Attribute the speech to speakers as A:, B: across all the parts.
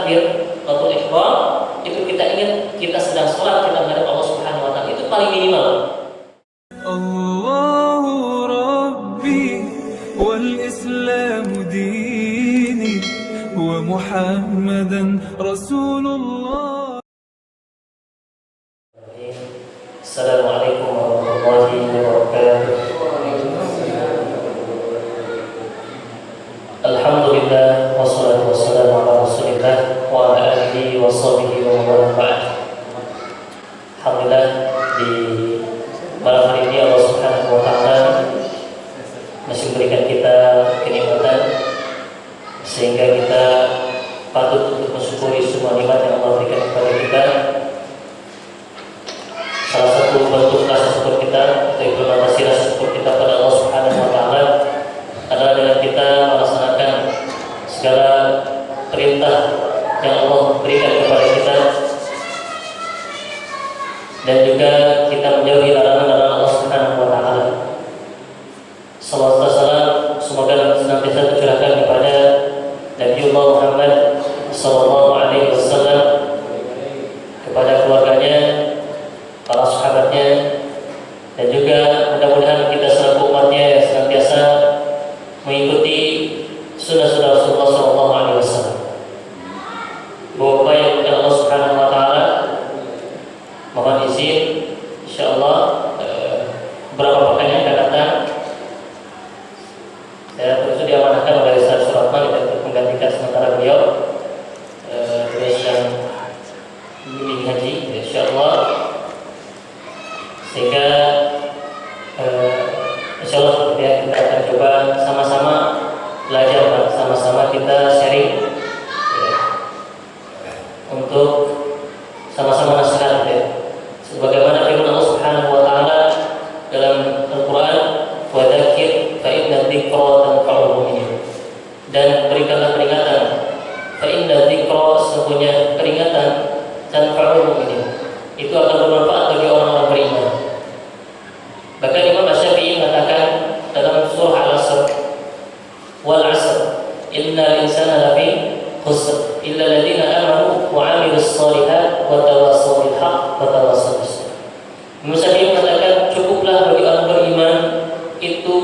A: takbir atau ihram itu kita ingat kita sedang sholat, kita menghadap Allah Subhanahu wa taala, itu paling minimal.
B: Allahu Rabbi wal Islam dini wa Muhammadan Rasulullah.
A: Assalamualaikum warahmatullahi wabarakatuh. Alhamdulillah wassalatu wassalamu ala Rasulillah wa ala alihi wa sahbihi wa man wala. Alhamdulillah, di malam hari ini Allah Subhanahu wa taala masih memberikan kita kenikmatan sehingga kita patut untuk mensyukuri semua nikmat yang Allah berikan kepada kita. Salah satu bentuk rasa syukur kita atau implementasi rasa syukur kita pada Allah Subhanahu wa taala adalah dengan kita melaksanakan segala perintah yang Allah berikan kepada kita dan juga kita menjauhi larangan-larangan Allah Subhanahu wa taala. Salawat dan salam semoga senantiasa tercurahkan kepada Nabiullah Muhammad sallallahu alaihi wasallam, kepada keluarganya, para sahabatnya, dan juga mudah-mudahan kita selaku umatnya yang senantiasa mengikuti sunnah-sunnah Rasulullah sallallahu alaihi wasallam. Bapak yang dimuliakan Allah Subhanahu wa taala, mohon izin insyaallah beberapa pekan yang akan datang saya terus diamanahkan oleh Ustaz Suratman untuk menggantikan sementara beliau terus yang bimbing haji insyaallah, sehingga insyaallah seperti yang kita akan coba sama-sama belajar, sama-sama kita sharing untuk sama-sama nasihat sebagaimana firman Allah Subhanahu wa taala dalam Al-Qur'an, wa dzakir fa inna dzikra tanfa'ul mu'minin, dan berikanlah peringatan, fa inna dzikra, sesungguhnya peringatan, tanfa'ul mu'minin, itu akan bermanfaat bagi orang-orang beriman. Bahkan Imam Asy-Syafi'i mengatakan dalam surah Al-Asr, wal 'asr innal insana lafi khusr illa alladziina aamanu wa 'amilus shalihaati wa tawassaw bil haqq wa tawassaw bis sabr. Imam Syafi'i mengatakan cukuplah bagi orang beriman itu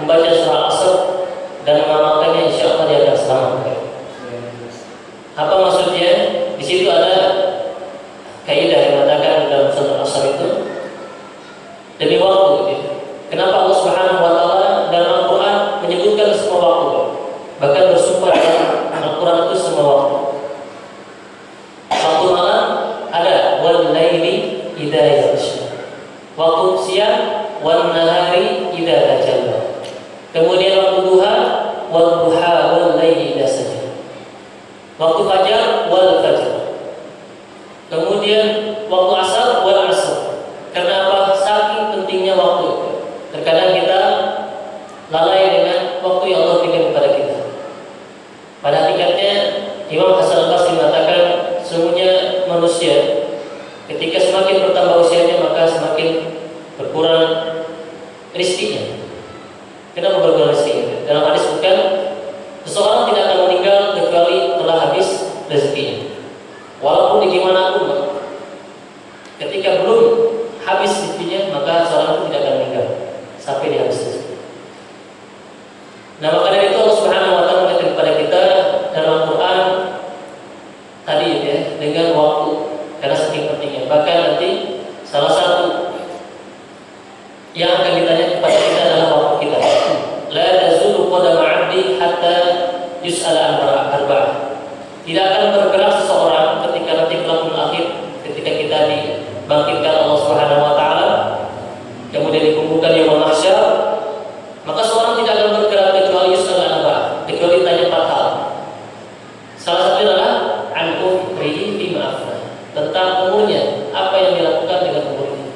A: membaca surah Al-Asr dan mengamalkannya, insyaallah dia akan selamat. Apa maksudnya? Di situ ada kaidah yang mengatakan dalam surah Al-Asr itu demi waktu. Kenapa Allah Subhanahu wa taala dalam Al-Qur'an menyebutkan semua waktu? Bahkan bersumpah dalam Al-Qur'an itu semua waktu. Waktu malam ada wal laili idza yaghsha. Waktu siang wan nahari idza tajalla. Kemudian waktu duha wal duha wal laili idza saja. Waktu fajar wal fajr. Kemudian waktu asar wal asr. Karena apa? Saking pentingnya waktu. Terkadang kita lalai dengan waktu yang Allah berikan kepada kita. Pada hakikatnya Imam Hasan Al-Basri mengatakan sesungguhnya manusia ketika semakin bertambah usianya maka semakin berkurang rezekinya. Kenapa berkurang rezekinya? Dalam hadis bukan seseorang tidak akan meninggal kecuali telah habis rezekinya. Walaupun bagaimanapun, ketika belum habis rezekinya maka seorang itu tidak akan meninggal sampai dia habis rezeki. Nah, maka dari itu Allah Subhanahu wa taala mengingatkan kepada kita dalam Al-Qur'an tadi dengan waktu, karena saking pentingnya. Bahkan nanti salah satu yang akan ditanya kepada kita adalah waktu kita. La tazulu qadama 'abdi hatta yus'ala an arba'ah. Tidak akan bergerak seseorang ketika nanti kelak akhir, ketika kita dibangkitkan Allah Subhanahu wa taala, kemudian dikumpulkan di yaumul mahsyar, maka seorang tidak akan bergerak kecuali yus'ala an arba'ah, kecuali ditanya 4 hal. Salah satunya adalah an umrihi fi ma'afna, tentang umurnya, apa yang dilakukan dengan umurnya.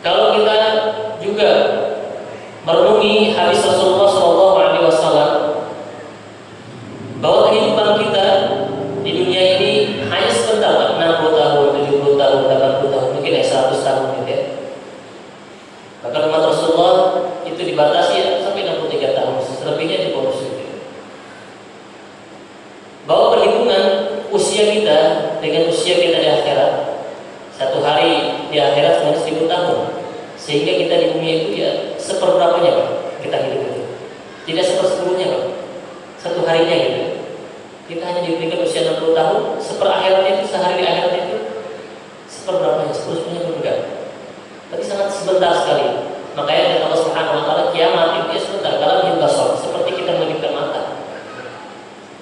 A: Kalau kita juga merenungi hadis Rasulullah SAW bahwa kehidupan kita di dunia ini hanya sebentar, 60 tahun, 70 tahun, 80 tahun, mungkin 100 tahun gitu ya. Bahkan umat Rasulullah itu dibatasi sampai 63 tahun, selebihnya di bawah itu. Bahwa perhitungan usia kita dengan usia kita di akhirat. Satu hari di akhirat sebenarnya 1000 tahun. Sehingga kita di bumi itu ya seperberapanya Pak kita hidup itu. Tidak sepersepuluhnya Pak. Satu harinya gitu. Kita hanya diberikan usia 60 tahun, seperakhiratnya itu sehari di akhirat itu seperberapanya, sepersepuluhnya pun enggak. Tapi sangat sebentar sekali. Makanya Allah Subhanahu wa taala kiamat itu ya sebentar, kalau basar, seperti kita memiliki mata.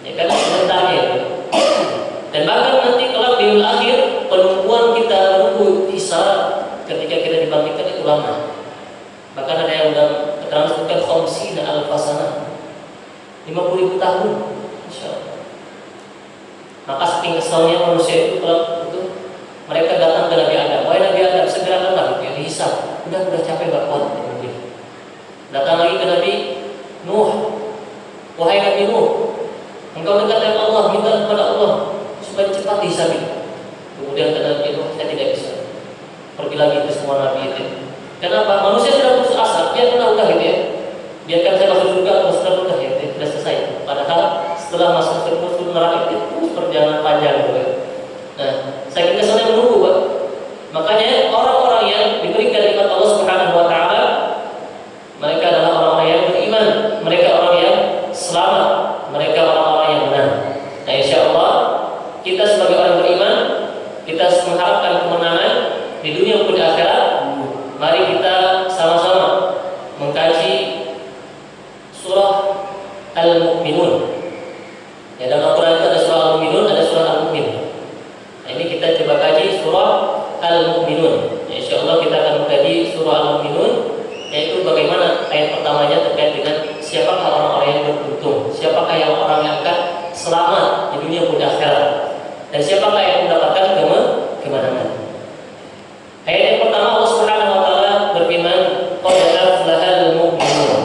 A: Ya kan sebentarnya itu. Dan bahkan nanti kelak di akhir penungguan kita menunggu hisab ketika kita dibangkitkan itu lama. Bahkan ada yang dalam keterangan sebutkan khamsina alfasana, 50.000 tahun, insyaallah. Maka saking kesalnya manusia itu kalau itu mereka datang ke Nabi Adam, wahai Nabi Adam segerakanlah gitu ya, dihisab. Udah capek gak kuat mungkin. Datang lagi ke Nabi Nuh, wahai Nabi Nuh, engkau dekat dengan Allah, minta kepada Allah supaya cepat dihisabi. Kemudian kata Nabi Nuh, saya tidak bisa. Pergi lagi ke semua Nabi itu. Kenapa? Manusia sudah putus asa, biarkan udah gitu ya. Biarkan saya masuk surga, terus udah ya, sudah selesai. Padahal setelah masuk surga neraka itu terus perjalanan panjang gitu ya. Nah, saya kira saya menunggu Pak. Makanya orang-orang yang diberikan nikmat Allah Subhanahu wa taala, mereka adalah orang-orang yang beriman, mereka orang yang selamat, mereka orang-orang yang benar. Nah, insyaallah kita sebagai orang beriman, kita mengharapkan kemenangan di dunia maupun di akhirat. Mari kita sama-sama mengkaji surah Al-Mu'minun. Ya, dalam Al-Qur'an itu ada surah Al-Mu'minun, ada surah Al-Mu'min. Nah, ini kita coba kaji surah Al-Mu'minun. Ya, insyaallah kita akan mengkaji surah Al-Mu'minun, yaitu bagaimana ayat pertamanya terkait dengan siapakah orang-orang yang beruntung, siapakah yang orang yang akan selamat di dunia maupun di akhirat, dan siapakah yang mendapatkan kemenangan. Ayat yang pertama Allah Subhanahu wa taala berfirman, qad aflahal mu'minun.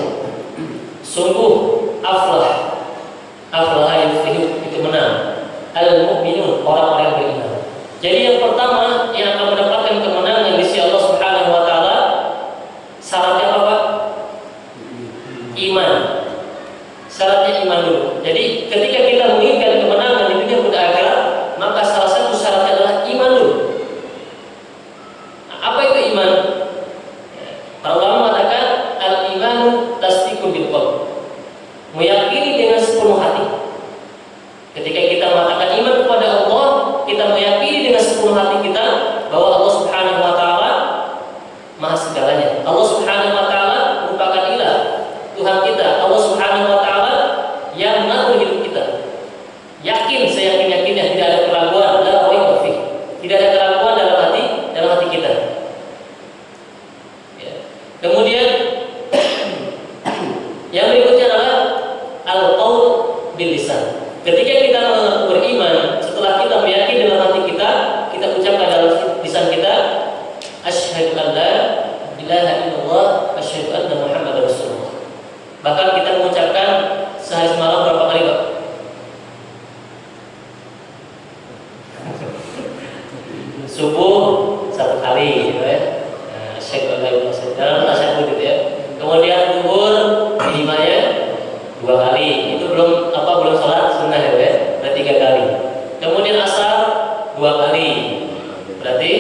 A: Sungguh aflah itu menang. Al-mu'minun, orang-orang yang beriman. Jadi yang pertama yang akan mendapatkan kemenangan di sisi Allah Subhanahu wa taala syaratnya apa? Iman. Syaratnya iman dulu. Jadi ketika kita menginginkan kemenangan di dunia dan akhirat, maka salah satu syaratnya adalah iman dulu. Nah, apa itu iman? Para ulama mengatakan al-imanu tasdiqu bil qalb. Meyakini dengan sepenuh hati. Ketika kita mengatakan iman kepada Allah, kita meyakini dengan sepenuh hati kita bahwa Allah Subhanahu wa taala Maha segalanya. Allah Subhanahu wa taala merupakan ilah, Tuhan kita. Allah Subhanahu wa taala yang mengatur hidup kita. Yakin, seyakin-yakinnya tidak ada keraguan, la raiba fi. Tidak ada keraguan dalam hati kita. Ya. Kemudian yang berikutnya adalah al-qaul bil lisan. Ketika kita beriman, setelah kita meyakini dalam hati kita, kita ucapkan dalam lisan kita, asyhadu an la ilaha illallah, asyhadu anna Muhammadar Rasulullah. Bahkan kita mengucapkan sehari semalam berapa kali, Pak? Subuh 1 kali, gitu ya. Asyhadu an la ilaha illallah dalam tasyahud gitu ya. Kemudian zuhur imamnya 2 kali. Itu belum salat sunnah ya, berarti 3 kali. Kemudian asar 2 kali. Berarti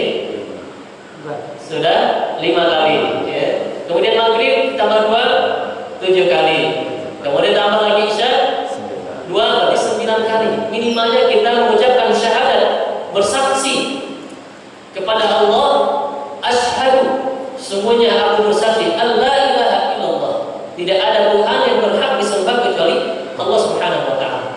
A: sudah 5 kali ya. Kemudian maghrib tambah 2 7 kali. Kemudian tambah lagi isya 2 berarti 9 kali. Minimalnya kita mengucapkan syahadat, bersaksi kepada Allah, asyhadu, sungguhnya aku bersaksi alla ilaha illallah, tidak ada Tuhan yang berhak disembah kecuali Allah Subhanahu wa taala.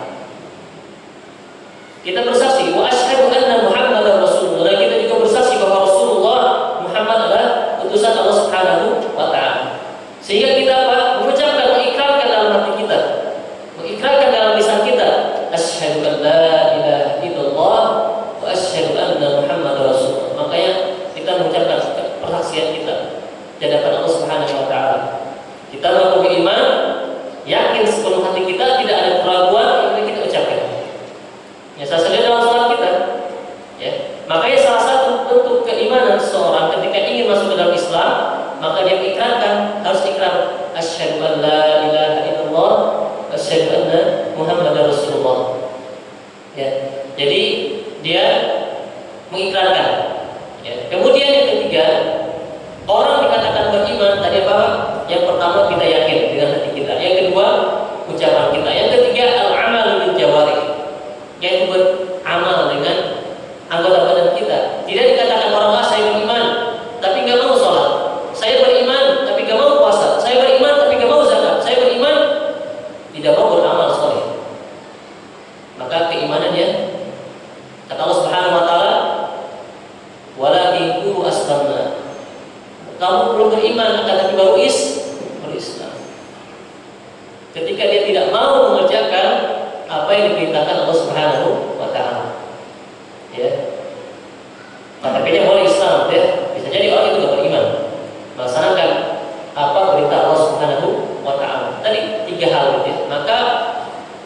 A: Kita bersaksi wa asyhadu anna Muhammadar Rasulullah. Dan kita juga bersaksi bahwa Rasulullah Muhammad adalah utusan Allah Subhanahu wa taala. Sehingga kita mengucapkan, mengikrarkan dalam hati kita, mengikrarkan dalam lisan kita, asyhadu an la ilaha illallah wa asyhadu anna Muhammadar Rasulullah. Makanya kita mengucapkan persaksian kita di hadapan Allah Subhanahu wa taala. Kita mengaku beriman, yakin sepenuh hati kita, tidak ada keraguan yang kita ucapkan. Ya, salah satunya dalam salat kita. Ya, makanya salah satu bentuk keimanan seseorang ketika ingin masuk ke dalam Islam, maka dia ikrarkan, harus ikrar asyhadu an la ilaha illallah wa asyhadu anna Muhammadar Rasulullah. Ya. Jadi dia mengikrarkan. Ya. Kemudian yang ketiga, orang dikatakan beriman tadi apa? Yang pertama kita yakin dengan hati kita. Yang kedua ucapan kita. Yang ketiga al-amal bil jawarih, yaitu beramal dengan anggota badan kita. Tidak dikatakan orang saya beriman tapi nggak mau sholat, saya beriman tapi nggak mau puasa, saya beriman tapi nggak mau zakat, saya beriman tidak mau beramal soleh. Maka keimanannya kata Allah Subhanahu Wa Taala, walakin qulu aslamna. Kamu belum beriman akan tapi baru berislam. Ketika dia tidak mau mengerjakan apa yang diperintahkan Allah Subhanahu Wa Taala, ya, katakannya boleh Islam, ya. Bisa jadi orang itu tidak beriman, melaksanakan apa perintah Allah Subhanahu Wa Taala. Tadi tiga hal itu, ya. Maka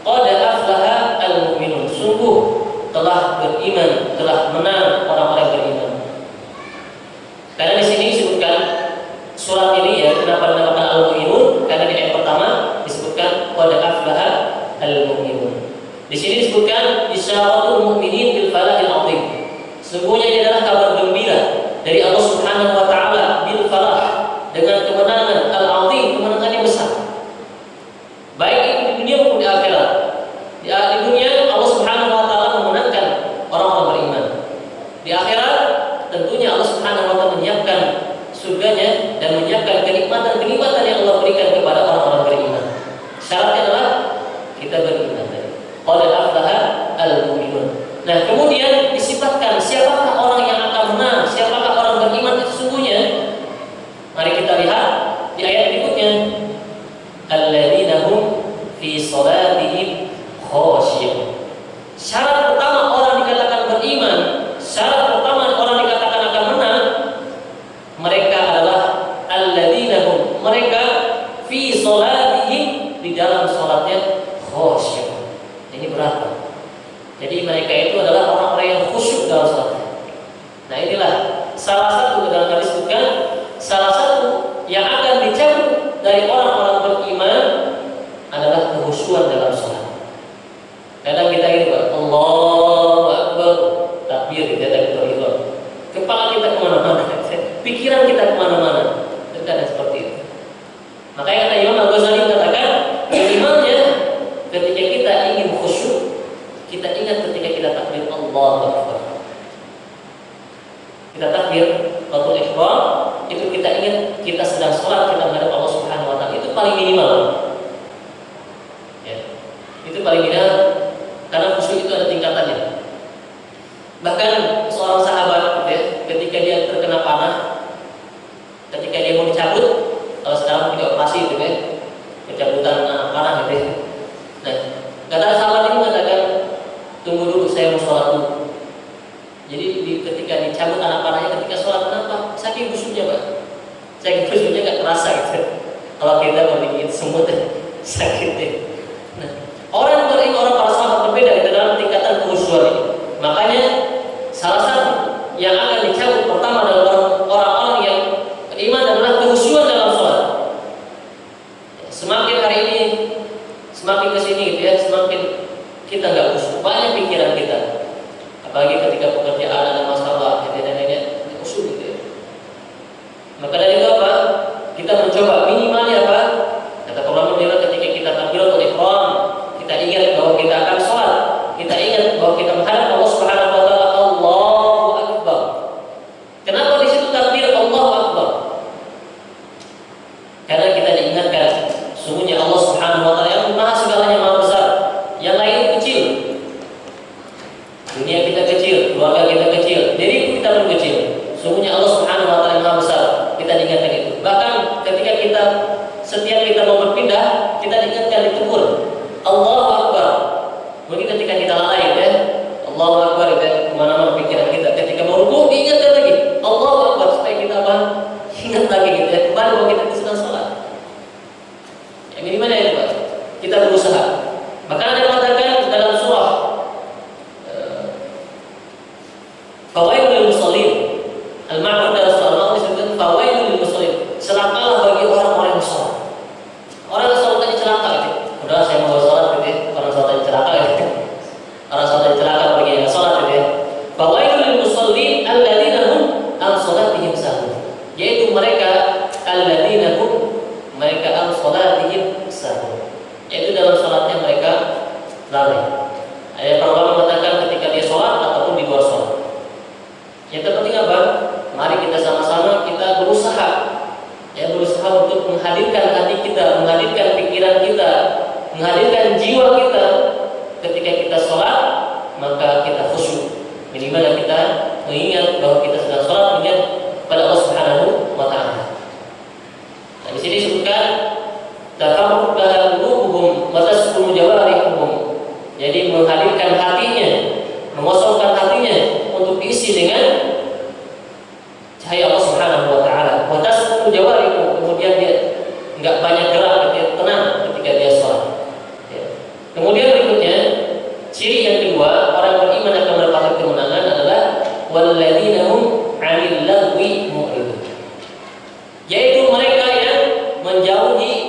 A: qad aflaha al-mu'minun, sungguh telah beriman, telah menang orang-orang beriman. Karena di sini disebutkan surat ini, ya, kenapa dinamakan al-mu'minun? Karena di ayat pertama disebutkan qad aflaha al-mu'minun. Di sini disebutkan isyaratul mu'minin bil falahil 'azim. Sesungguhnya ini adalah kabar gembira dari Allah Subhanahu Wa Taala bil falah, dengan kemenangan al-'azim, kemenangan yang besar. Baik itu di dunia maupun di akhirat. Di dunia Allah Subhanahu Wa Taala memenangkan orang-orang beriman. Di akhirat tentunya Allah Subhanahu Wa Taala menyiapkan surganya dan menyiapkan kenikmatan-kenikmatan yang Allah berikan kepada orang-orang beriman. Syaratnya adalah kita beriman. Qad aflaha al-mu'minun. Nah, kemudian disifatkan siapakah orang yang akan menang, siapakah orang beriman itu sesungguhnya. Mari kita lihat di ayat berikutnya. Alladzina hum fi shalatihim khashi'un. Syarat pertama orang dikatakan beriman, syarat pertama orang dikatakan akan menang, mereka adalah alladzina hum, mereka fi shalatihim, di dalam salatnya khashi'un. Ini berat. Jadi mereka itu adalah orang-orang yang khusyuk dalam salatnya. Nah, inilah salah satu dalam hadis disebutkan, salah satu yang akan dicabut dari orang-orang beriman adalah kekhusyuan dalam salat. Kadang kita gitu, Allahu Akbar, takbir, kita takbir itu. Kepala kita kemana-mana, pikiran kita kemana-mana. Terkadang seperti itu. Makanya kata Imam Al-Ghazali katakan, imannya ketika kita ingin khusyuk, kita ingat ketika kita takbir Allahu Akbar. Kita takbir waktu ihram, itu kita ingat kita sedang sholat, kita menghadap Allah Subhanahu Wa Taala. Itu paling minimal. Ya. Itu paling minimal, karena khusyuk itu ada tingkatannya. Bahkan seorang sahabat, ya, ketika dia terkena panah, ketika dia mau dicabut, kalau sekarang tidak operasi itu, ya, pencabutan panah, gitu, ya. Nah, kata sahabat ini mengatakan, tunggu dulu, saya mau sholat dulu. Jadi ketika dicabut anak panahnya ketika sholat, kenapa? Saking khusyuknya, Pak. Saking khusyuknya nggak terasa gitu. Kalau kita mau digigit semut, sakitnya. Nah, orang yang beriman, orang para sahabat berbeda di dalam tingkatan khusyuan ini. Makanya salah satu yang akan dicabut pertama adalah orang-orang yang beriman adalah khusyuan dalam sholat. Semakin hari ini, semakin kesini gitu, ya, semakin kita nggak khusyuk, banyak pikiran kita, apalagi ketika pekerjaan ada masalah, gitu, dan lainnya, khusyuk gitu, ya. Maka dari itu apa? Kita mencoba minimalnya apa? Kata ulama bilang ketika kita takbiratul ihram, kita ingat bahwa kita akan sholat, kita ingat bahwa kita menghadap Allah Subhanahu Wa Taala, Allahu Akbar. Kenapa di situ takbir Allahu Akbar? Karena kita diingatkan, sungguhnya Allah Subhanahu Wa Taala yang maha segalanya, maha besar. Yang lain kecil. Dunia kita kecil, keluarga kita kecil, diri kita pun kecil. Sungguhnya Allah Subhanahu Wa Taala yang maha besar. Kita diingatkan itu. Bahkan ketika kita, setiap kita mau berpindah, kita diingatkan, ditegur, Allahu Akbar. Mungkin ketika kita lalai, ya, Allahu Akbar, ya, kemana-mana pikiran kita. Ketika mau rukuk, diingatkan lagi, Allahu Akbar, supaya kita apa? Ingat lagi gitu, ya, kembali bahwa kita sedang sholat. Ya, minimalnya itu, Pak. Kita berusaha. Maka ada yang mengatakan dalam surah Fawailul lil musallin, Al-Ma'un dalam surah Al-Ma'un disebutkan fawailul lil musallin, celakalah bagi orang-orang yang sholat. Orang yang sholat tadi celaka gitu. Udah, saya mau sholat gitu, ya. Orang sholat tadi celaka gitu. Orang sholat tadi celaka maka kita khusyuk. Minimal kita mengingat bahwa kita sedang sholat, ingat kepada Allah Subhanahu wa Ta'ala. Nah, di sini disebutkan tafarruq laha qulubuhum wa tasqulu jawarihum. Jadi menghadirkan hatinya, mengosongkan hatinya untuk diisi dengan cahaya Allah Subhanahu wa Ta'ala. Wa tasqulu jawarihum, kemudian dia enggak banyak gerak, dia tenang ketika dia sholat. Ya. Kemudian berikutnya, ciri yang kedua, orang beriman akan mendapatkan kemenangan adalah walladzina hum 'anil lagwi mu'ridun. Yaitu mereka yang menjauhi